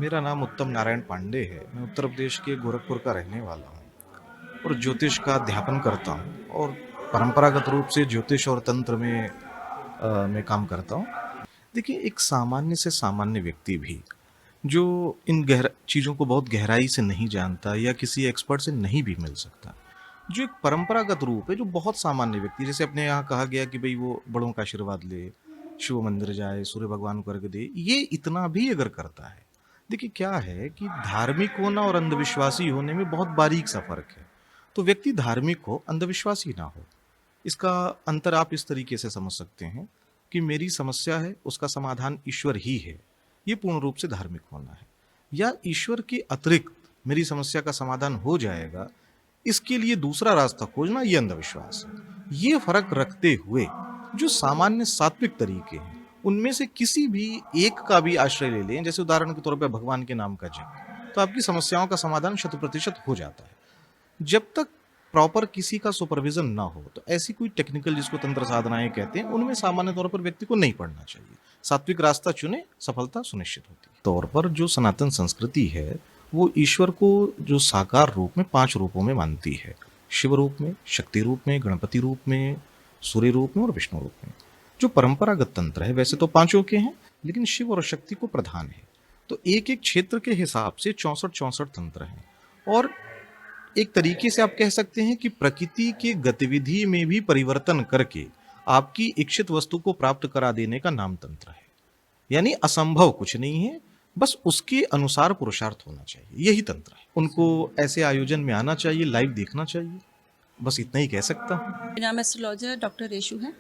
मेरा नाम उत्तम नारायण पांडे है। मैं उत्तर प्रदेश के गोरखपुर का रहने वाला हूँ और ज्योतिष का अध्यापन करता हूँ और परंपरागत रूप से ज्योतिष और तंत्र में मैं काम करता हूँ। देखिए, एक सामान्य से सामान्य व्यक्ति भी जो इन गहरा चीज़ों को बहुत गहराई से नहीं जानता या किसी एक्सपर्ट से नहीं भी मिल सकता, जो एक परंपरागत रूप है, जो बहुत सामान्य व्यक्ति, जैसे अपने यहाँ कहा गया कि भाई वो बड़ों का आशीर्वाद ले, शिव मंदिर जाए, सूर्य भगवान को अर्घ दे, ये इतना भी अगर करता है। देखिए, क्या है कि धार्मिक होना और अंधविश्वासी होने में बहुत बारीक सा फर्क है। तो व्यक्ति धार्मिक हो, अंधविश्वासी ना हो, इसका अंतर आप इस तरीके से समझ सकते हैं कि मेरी समस्या है, उसका समाधान ईश्वर ही है, ये पूर्ण रूप से धार्मिक होना है। या ईश्वर के अतिरिक्त मेरी समस्या का समाधान हो जाएगा, इसके लिए दूसरा रास्ता खोजना, ये अंधविश्वास है। ये फर्क रखते हुए जो सामान्य सात्विक तरीके हैं, उनमें से किसी भी एक का भी आश्रय ले लें, जैसे उदाहरण के तौर पर भगवान के नाम का जप, तो आपकी समस्याओं का समाधान 100% हो जाता है। जब तक प्रॉपर किसी का सुपरविजन ना हो, तो ऐसी कोई टेक्निकल, जिसको तंत्र साधनाएं कहते हैं, उनमें सामान्य तौर पर व्यक्ति को नहीं पढ़ना चाहिए। सात्विक रास्ता चुने, सफलता सुनिश्चित होती है। तौर पर जो सनातन संस्कृति है, वो ईश्वर को जो साकार रूप में 5 रूपों में मानती है। शिव रूप में, शक्ति रूप में, गणपति रूप में, सूर्य रूप में और विष्णु रूप में। जो परंपरागत तंत्र है, वैसे तो पांचों के हैं, लेकिन शिव और शक्ति को प्रधान है। तो एक एक क्षेत्र के हिसाब से 64-64 तंत्र हैं। और एक तरीके से आप कह सकते हैं कि प्रकृति के गतिविधि में भी परिवर्तन करके आपकी इच्छित वस्तु को प्राप्त करा देने का नाम तंत्र है। यानी असंभव कुछ नहीं है, बस उसके अनुसार पुरुषार्थ होना चाहिए, यही तंत्र है। उनको ऐसे आयोजन में आना चाहिए, लाइव देखना चाहिए, बस इतना ही कह सकता हूँ। मेरा नाम एस्ट्रोलॉजर डॉक्टर रेशु है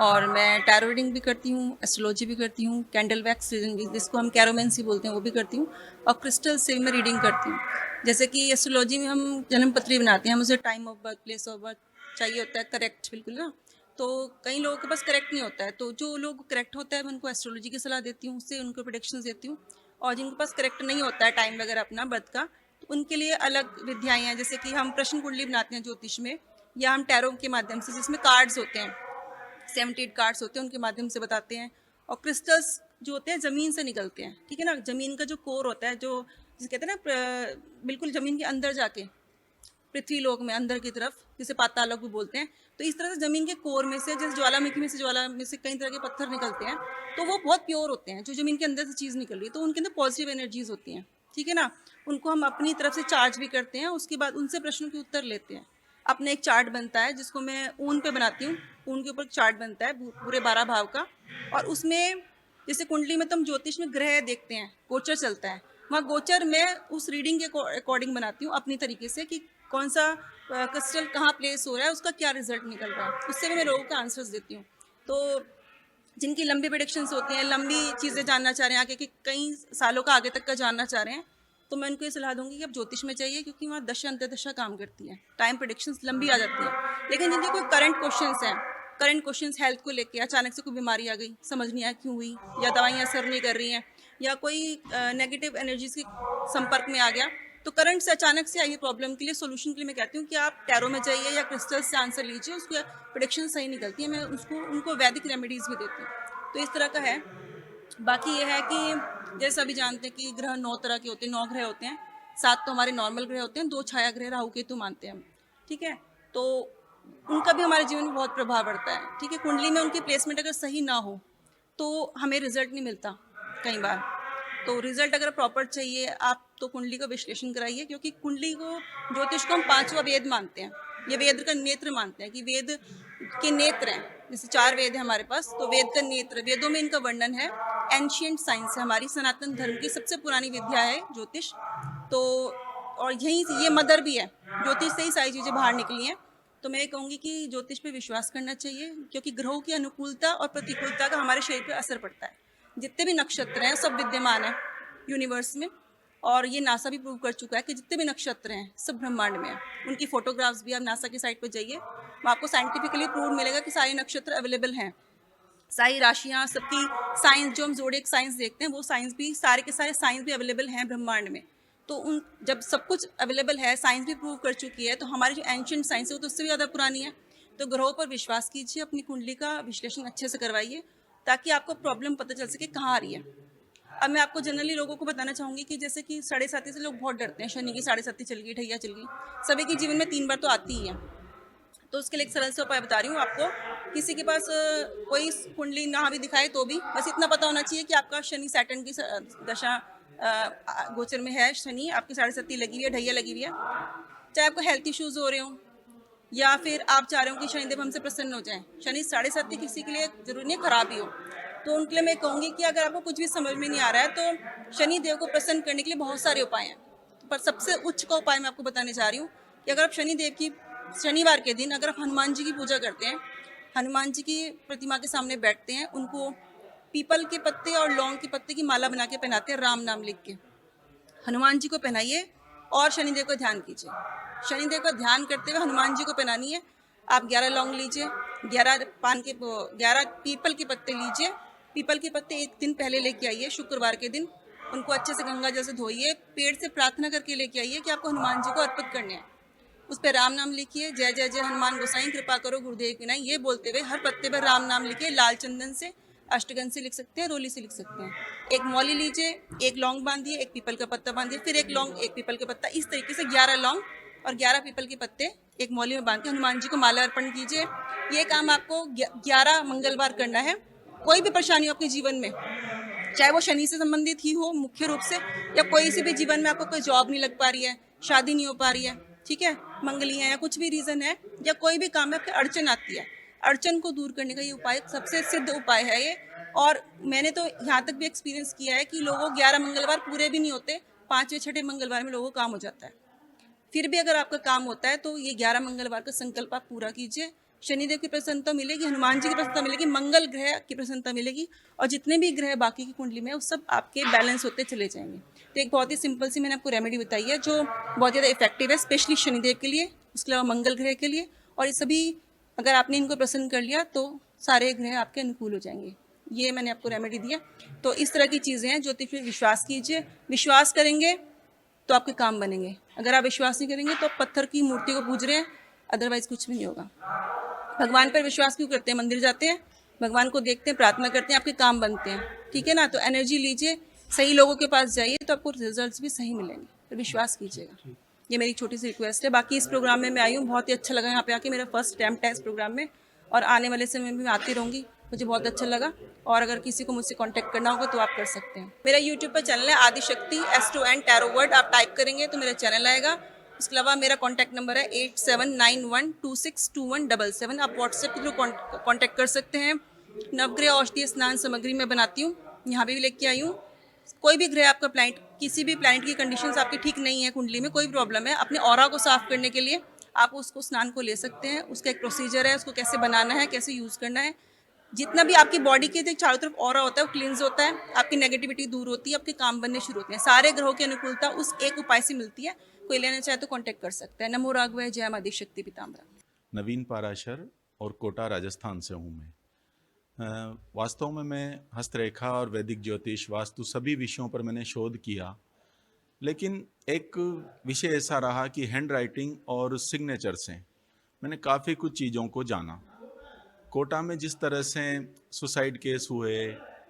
और मैं टैरो रीडिंग भी करती हूँ, एस्ट्रोलॉजी भी करती हूँ, कैंडल वैक्स रीडिंग जिसको हम कैरोमेंसी बोलते हैं वो भी करती हूँ और क्रिस्टल से भी मैं रीडिंग करती हूँ। जैसे कि एस्ट्रोलॉजी में हम जन्म पत्री बनाते हैं, हम उसे time of birth, place of birth चाहिए होता है करेक्ट, बिल्कुल ना। तो कई लोगों के पास करेक्ट नहीं होता है, तो जो लोग करेक्ट होता है मैं उनको एस्ट्रोलॉजी की सलाह देती हूँ, उससे उनको प्रोडिक्शन देती हूँ। और जिनके पास करेक्ट नहीं होता है टाइम वगैरह अपना बर्थ का, तो उनके लिए अलग विधियाएँ हैं। जैसे कि हम प्रश्न कुंडली बनाते हैं ज्योतिष में, या हम टैरो के माध्यम से, जिसमें कार्ड्स होते हैं, 78 कार्ड्स होते हैं, उनके माध्यम से बताते हैं। और क्रिस्टल्स जो होते हैं ज़मीन से निकलते हैं, ठीक है ना। ज़मीन का जो कोर होता है, जो जिसे कहते हैं ना, बिल्कुल ज़मीन के अंदर जाके, पृथ्वी लोक में अंदर की तरफ, जिसे पाताल लोक भी बोलते हैं। तो इस तरह से ज़मीन के कोर में से, जैसे ज्वालामुखी में से, ज्वाला में से कई तरह के पत्थर निकलते हैं, तो वो बहुत प्योर होते हैं। जो ज़मीन के अंदर से चीज़ निकल रही है, तो उनके अंदर पॉजिटिव एनर्जीज होती हैं, ठीक है ना। उनको हम अपनी तरफ से चार्ज भी करते हैं, उसके बाद उनसे प्रश्नों के उत्तर लेते हैं। अपना एक चार्ट बनता है, जिसको मैं ऊन पे बनाती हूँ। ऊन के ऊपर चार्ट बनता है पूरे 12 भाव का, और उसमें जैसे कुंडली में तुम ज्योतिष में ग्रह देखते हैं, गोचर चलता है, वहाँ गोचर मैं उस रीडिंग के अकॉर्डिंग बनाती हूँ अपनी तरीके से, कि कौन सा क्रिस्टल कहाँ प्लेस हो रहा है, उसका क्या रिजल्ट निकल रहा है, उससे भी मैं लोगों को आंसर्स देती हूँ। तो जिनकी लंबी प्रेडिक्शंस होती हैं, लंबी चीज़ें जानना चाह रहे हैं आगे कि कई सालों का आगे तक का जानना चाह रहे हैं, तो मैं उनको ये सलाह दूंगी कि अब ज्योतिष में चाहिए, क्योंकि वहाँ दशा अंतर्दशा काम करती है, टाइम प्रेडिक्शंस लंबी आ जाती हैं। लेकिन जिनके कोई करंट क्वेश्चंस हैं, करंट क्वेश्चंस हेल्थ को लेके, अचानक से कोई बीमारी आ गई, समझ नहीं आया क्यों हुई, या दवाइयाँ असर नहीं कर रही हैं, या कोई नेगेटिव एनर्जीज के संपर्क में आ गया, तो करंट से अचानक से आई प्रॉब्लम के लिए, सोल्यूशन के लिए मैं कहती हूँ कि आप टैरो में जाइए या क्रिस्टल से आंसर लीजिए, उसकी प्रेडिक्शन सही निकलती है। मैं उसको उनको वैदिक रेमेडीज़ भी देती हूँ। तो इस तरह का है। बाकी ये है कि जैसा अभी जानते हैं कि ग्रह 9 तरह के होते हैं, 9 ग्रह होते हैं। 7 तो हमारे नॉर्मल ग्रह होते हैं, 2 छाया ग्रह राहु केतु मानते हैं हम, ठीक है। तो उनका भी हमारे जीवन में बहुत प्रभाव पड़ता है, ठीक है। कुंडली में उनकी प्लेसमेंट अगर सही ना हो, तो हमें रिजल्ट नहीं मिलता कई बार। तो रिजल्ट अगर प्रॉपर चाहिए आप, तो कुंडली का विश्लेषण कराइए, क्योंकि कुंडली को, ज्योतिष को हम 5वां वेद मानते हैं। ये वेद का नेत्र मानते हैं, कि वेद के नेत्र हैं। जैसे 4 वेद है हमारे पास, तो वेद का नेत्र, वेदों में इनका वर्णन है। एंशियंट साइंस है, हमारी सनातन धर्म की सबसे पुरानी विद्या है ज्योतिष। तो और यहीं से ये मदर भी है, ज्योतिष से ही सारी चीज़ें बाहर निकली हैं। तो मैं ये कहूँगी कि ज्योतिष पे विश्वास करना चाहिए, क्योंकि ग्रहों की अनुकूलता और प्रतिकूलता का हमारे शरीर पर असर पड़ता है। जितने भी नक्षत्र हैं सब विद्यमान हैं यूनिवर्स में, और ये नासा भी प्रूव कर चुका है कि जितने भी नक्षत्र हैं सब ब्रह्मांड में हैं। उनकी फोटोग्राफ्स भी, आप नासा की साइट पर जाइए, वहाँ आपको साइंटिफिकली प्रूव मिलेगा कि सारे नक्षत्र अवेलेबल हैं, सारी राशियाँ, सबकी साइंस, जो हम जोडिएक साइंस देखते हैं, वो साइंस भी, सारे के सारे साइंस भी अवेलेबल हैं ब्रह्मांड में। तो उन, जब सब कुछ अवेलेबल है, साइंस भी प्रूव कर चुकी है, तो हमारी जो एंशियंट साइंस है वो तो उससे भी ज़्यादा पुरानी है। तो ग्रहों पर विश्वास कीजिए, अपनी कुंडली का विश्लेषण अच्छे से करवाइए, ताकि आपको प्रॉब्लम पता चल सके कहाँ आ रही है। अब मैं आपको जनरली लोगों को बताना चाहूँगी कि जैसे कि साढ़े साती से लोग बहुत डरते हैं, शनि की साढ़े साती चल गई, ढैया चल गई। सभी के जीवन में 3 बार तो आती ही है। तो उसके लिए एक सरल से उपाय बता रही हूँ आपको। किसी के पास कोई कुंडली ना भी दिखाए तो भी बस इतना पता होना चाहिए कि आपका शनि सैटर्न की दशा गोचर में है, शनि आपकी साढ़े साती लगी हुई है, ढैया लगी हुई है। चाहे आपको हेल्थ इश्यूज हो रहे हो या फिर आप चाह रहे हो कि शनिदेव हमसे प्रसन्न हो जाए। शनि साढ़े साती किसी के लिए जरूरी नहीं खराब ही हो, तो उनके लिए मैं कहूँगी कि अगर आपको कुछ भी समझ में नहीं आ रहा है तो शनि देव को प्रसन्न करने के लिए बहुत सारे उपाय हैं, पर सबसे उच्च का उपाय मैं आपको बताने जा रही हूँ कि अगर आप शनि देव की शनिवार के दिन अगर आप हनुमान जी की पूजा करते हैं, हनुमान जी की प्रतिमा के सामने बैठते हैं, उनको पीपल के पत्ते और लौंग के पत्ते की माला बना के पहनाते हैं, राम नाम लिख के हनुमान जी को पहनाइए और शनिदेव का ध्यान कीजिए। शनिदेव का ध्यान करते हुए हनुमान जी को पहनानी है। आप 11 लौंग लीजिए, 11 पीपल के पत्ते लीजिए। पीपल के पत्ते एक दिन पहले लेके आइए, शुक्रवार के दिन उनको अच्छे से गंगा जल से धोइए, पेड़ से प्रार्थना करके लेके आइए कि आपको हनुमान जी को अर्पित करने हैं। उस पर राम नाम लिखिए, जय जय जय हनुमान गोसाई कृपा करो गुरुदेव की नाई, ये बोलते हुए हर पत्ते पर राम नाम लिखिए। लाल चंदन से, अष्टगन से लिख सकते हैं, रोली से लिख सकते हैं। एक मौली लीजिए, एक लौंग बांधिए, एक पीपल का पत्ता बांधिए, फिर एक लौंग, एक पीपल का पत्ता, इस तरीके से 11 लौंग और 11 पीपल के पत्ते एक मौली में बांध के हनुमान जी को माला अर्पण कीजिए। ये काम आपको 11 मंगलवार करना है। कोई भी परेशानी हो आपके जीवन में, चाहे वो शनि से संबंधित ही हो मुख्य रूप से, या कोई सी भी जीवन में आपको कोई जॉब नहीं लग पा रही है, शादी नहीं हो पा रही है, ठीक है, मंगली है या कुछ भी रीजन है, या कोई भी काम में आपकी अड़चन आती है, अड़चन को दूर करने का ये उपाय सबसे सिद्ध उपाय है ये। और मैंने तो यहाँ तक भी एक्सपीरियंस किया है कि लोगों 11 मंगलवार पूरे भी नहीं होते, 5वें 6ठे मंगलवार में लोगों का काम हो जाता है। फिर भी अगर आपका काम होता है तो ये 11 मंगलवार का संकल्प आप पूरा कीजिए। शनिदेव की प्रसन्नता मिलेगी, हनुमान जी की प्रसन्नता मिलेगी, मंगल ग्रह की प्रसन्नता मिलेगी, और जितने भी ग्रह बाकी की कुंडली में वो सब आपके बैलेंस होते चले जाएंगे। तो एक बहुत ही सिंपल सी मैंने आपको रेमेडी बताई है जो बहुत ज़्यादा इफेक्टिव है, स्पेशली शनिदेव के लिए, उसके अलावा मंगल ग्रह के लिए। और ये सभी अगर आपने इनको प्रसन्न कर लिया तो सारे ग्रह आपके अनुकूल हो जाएंगे। ये मैंने आपको रेमेडी दिया। तो इस तरह की चीज़ें हैं, ज्योतिष में विश्वास कीजिए, विश्वास करेंगे तो आपके काम बनेंगे। अगर आप विश्वास नहीं करेंगे तो आप पत्थर की मूर्ति को पूज रहे हैं, अदरवाइज कुछ भी नहीं होगा। भगवान पर विश्वास क्यों करते हैं? मंदिर जाते हैं, भगवान को देखते हैं, प्रार्थना करते हैं, आपके काम बनते हैं, ठीक है ना। तो एनर्जी लीजिए, सही लोगों के पास जाइए तो आपको रिजल्ट्स भी सही मिलेंगे, तो विश्वास कीजिएगा। ये मेरी छोटी सी रिक्वेस्ट है। बाकी इस प्रोग्राम में मैं आई हूँ, बहुत ही अच्छा लगा यहाँ पे आके, मेरा फर्स्ट अटेम्प्ट है इस प्रोग्राम में, और आने वाले समय में मैं आती रहूँगी, मुझे बहुत अच्छा लगा। और अगर किसी को मुझसे कांटेक्ट करना होगा तो आप कर सकते हैं। मेरा यूट्यूब पर चैनल है आदिशक्ति S2N टैरो वर्ड, आप टाइप करेंगे तो मेरा चैनल आएगा। इसके अलावा मेरा कॉन्टैक्ट नंबर है 8791262177। आप व्हाट्सएप के थ्रू कॉन्टैक्ट कर सकते हैं। नवग्रह औषधीय स्नान सामग्री मैं बनाती हूँ, यहाँ भी लेके आई हूँ। कोई भी ग्रह आपका प्लैनेट, किसी भी प्लैनेट की कंडीशंस आपकी ठीक नहीं है, कुंडली में कोई प्रॉब्लम है, अपने ऑरा को साफ करने के लिए आप उसको स्नान को ले सकते हैं। उसका एक प्रोसीजर है, उसको कैसे बनाना है, कैसे यूज़ करना है। जितना भी आपकी बॉडी के चारों तरफ ऑरा होता है वो क्लींस होता है, आपकी नेगेटिविटी दूर होती है, आपके काम बनने शुरू होते हैं। सारे ग्रहों की अनुकूलता उस एक उपाय से मिलती है। कोई लेना चाहे तो कांटेक्ट कर सकता है। नमो राघव, जय मां आदिशक्ति पीताम्बरा। नवीन पाराशर और कोटा राजस्थान से हूँ मैं। वास्तव में मैं हस्तरेखा और वैदिक ज्योतिष, वास्तु, सभी विषयों पर मैंने शोध किया, लेकिन एक विषय ऐसा रहा कि हैंड राइटिंग और सिग्नेचर से मैंने काफ़ी कुछ चीज़ों को जाना। कोटा में जिस तरह से सुसाइड केस हुए,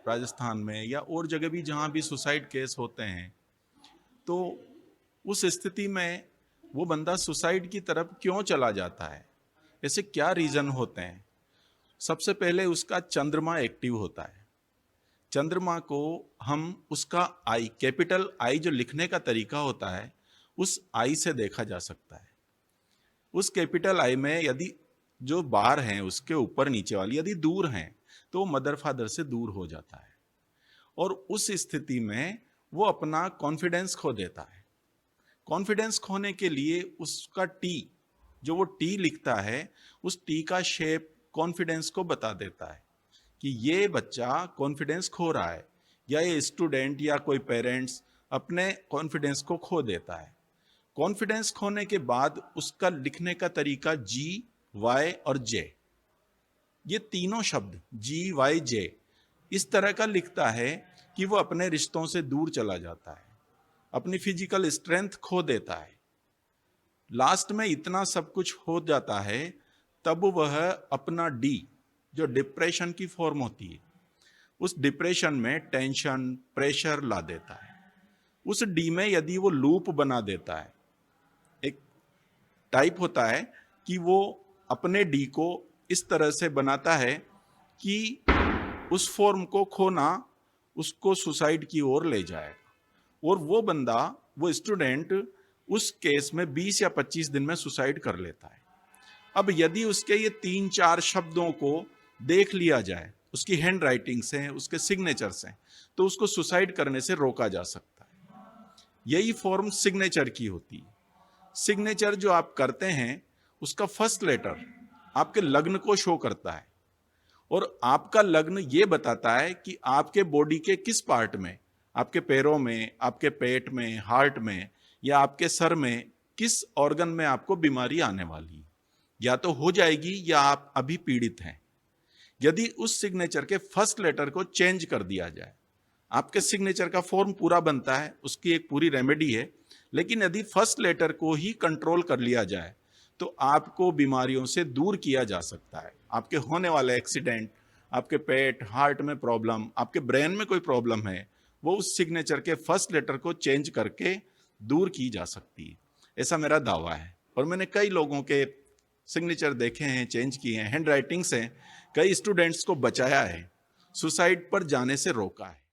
राजस्थान में या और जगह भी जहाँ भी सुसाइड केस होते हैं, तो उस स्थिति में वो बंदा सुसाइड की तरफ क्यों चला जाता है, ऐसे क्या रीज़न होते हैं। सबसे पहले उसका चंद्रमा एक्टिव होता है। चंद्रमा को हम उसका आई, कैपिटल आई जो लिखने का तरीका होता है, उस आई से देखा जा सकता है। उस कैपिटल आई में यदि जो बार हैं उसके ऊपर नीचे वाली यदि दूर हैं तो वो मदर फादर से दूर हो जाता है, और उस स्थिति में वो अपना कॉन्फिडेंस खो देता है। कॉन्फिडेंस खोने के लिए उसका टी, जो वो टी लिखता है, उस टी का शेप कॉन्फिडेंस को बता देता है कि ये बच्चा कॉन्फिडेंस खो रहा है, या ये स्टूडेंट या कोई पेरेंट्स अपने कॉन्फिडेंस को खो देता है। कॉन्फिडेंस खोने के बाद उसका लिखने का तरीका G, Y और J, ये तीनों शब्द G, Y, J इस तरह का लिखता है कि वो अपने रिश्तों से दूर चला जाता है, अपनी फिजिकल स्ट्रेंथ खो देता है। लास्ट में इतना सब कुछ हो जाता है, तब वह अपना D, जो डिप्रेशन की फॉर्म होती है, उस डिप्रेशन में टेंशन प्रेशर ला देता है। उस डी में यदि वो लूप बना देता है, एक टाइप होता है कि वो अपने डी को इस तरह से बनाता है कि उस फॉर्म को खोना उसको सुसाइड की ओर ले जाएगा, और वो बंदा, वो स्टूडेंट उस केस में 20 या 25 दिन में सुसाइड कर लेता है। अब यदि उसके ये 3-4 शब्दों को देख लिया जाए, उसकी हैंड राइटिंग से, उसके सिग्नेचर से, तो उसको सुसाइड करने से रोका जा सकता है। यही फॉर्म सिग्नेचर की होती है। सिग्नेचर जो आप करते हैं उसका फर्स्ट लेटर आपके लग्न को शो करता है, और आपका लग्न ये बताता है कि आपके बॉडी के किस पार्ट में, आपके पैरों में, आपके पेट में, हार्ट में, या आपके सर में किस ऑर्गन में आपको बीमारी आने वाली है, या तो हो जाएगी या आप अभी पीड़ित हैं। यदि उस सिग्नेचर के फर्स्ट लेटर को चेंज कर दिया जाए, आपके सिग्नेचर का फॉर्म पूरा बनता है, उसकी एक पूरी रेमेडी है, लेकिन यदि फर्स्ट लेटर को ही कंट्रोल कर लिया जाए तो आपको बीमारियों से दूर किया जा सकता है। आपके होने वाले एक्सीडेंट, आपके पेट, हार्ट में प्रॉब्लम, आपके ब्रेन में कोई प्रॉब्लम है, वो उस सिग्नेचर के फर्स्ट लेटर को चेंज करके दूर की जा सकती है। ऐसा मेरा दावा है, और मैंने कई लोगों के सिग्नेचर देखे हैं, चेंज किए हैं, हैंड राइटिंग से कई स्टूडेंट्स को बचाया है, सुसाइड पर जाने से रोका है।